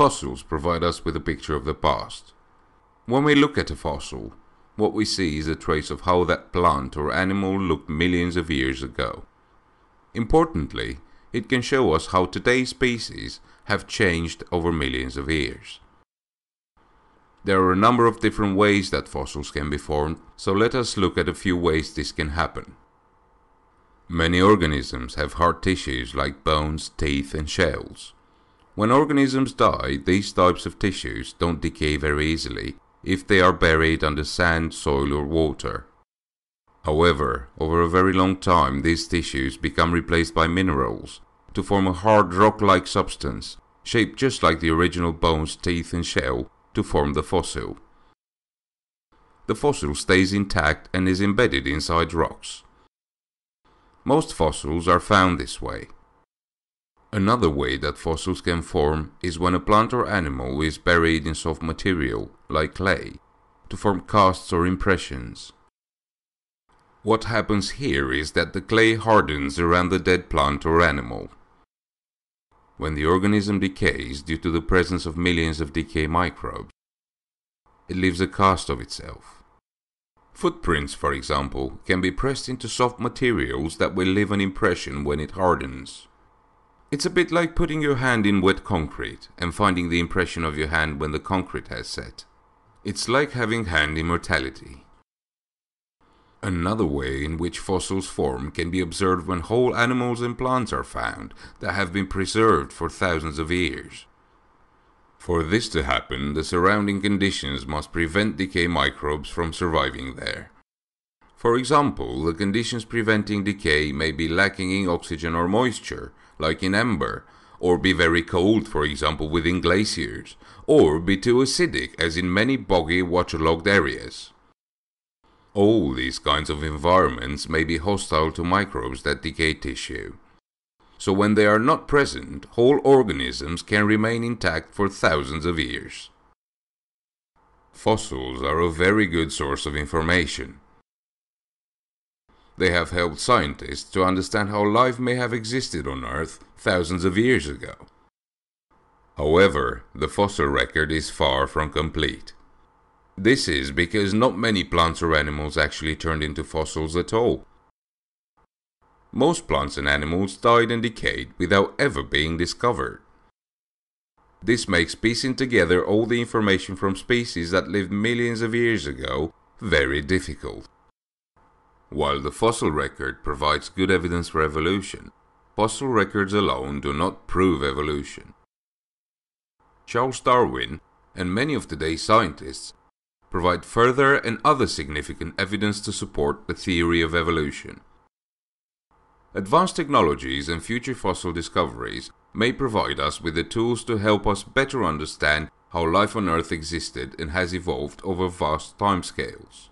Fossils provide us with a picture of the past. When we look at a fossil, what we see is a trace of how that plant or animal looked millions of years ago. Importantly, it can show us how today's species have changed over millions of years. There are a number of different ways that fossils can be formed, so let us look at a few ways this can happen. Many organisms have hard tissues like bones, teeth, and shells. When organisms die, these types of tissues don't decay very easily if they are buried under sand, soil, or water. However, over a very long time, these tissues become replaced by minerals to form a hard rock-like substance, shaped just like the original bones, teeth, and shell, to form the fossil. The fossil stays intact and is embedded inside rocks. Most fossils are found this way. Another way that fossils can form is when a plant or animal is buried in soft material, like clay, to form casts or impressions. What happens here is that the clay hardens around the dead plant or animal. When the organism decays due to the presence of millions of decay microbes, it leaves a cast of itself. Footprints, for example, can be pressed into soft materials that will leave an impression when it hardens. It's a bit like putting your hand in wet concrete and finding the impression of your hand when the concrete has set. It's like having hand immortality. Another way in which fossils form can be observed when whole animals and plants are found that have been preserved for thousands of years. For this to happen, the surrounding conditions must prevent decay microbes from surviving there. For example, the conditions preventing decay may be lacking in oxygen or moisture, like in amber, or be very cold, for example within glaciers, or be too acidic, as in many boggy, waterlogged areas. All these kinds of environments may be hostile to microbes that decay tissue. So when they are not present, whole organisms can remain intact for thousands of years. Fossils are a very good source of information. They have helped scientists to understand how life may have existed on Earth thousands of years ago. However, the fossil record is far from complete. This is because not many plants or animals actually turned into fossils at all. Most plants and animals died and decayed without ever being discovered. This makes piecing together all the information from species that lived millions of years ago very difficult. While the fossil record provides good evidence for evolution, fossil records alone do not prove evolution. Charles Darwin and many of today's scientists provide further and other significant evidence to support the theory of evolution. Advanced technologies and future fossil discoveries may provide us with the tools to help us better understand how life on Earth existed and has evolved over vast timescales.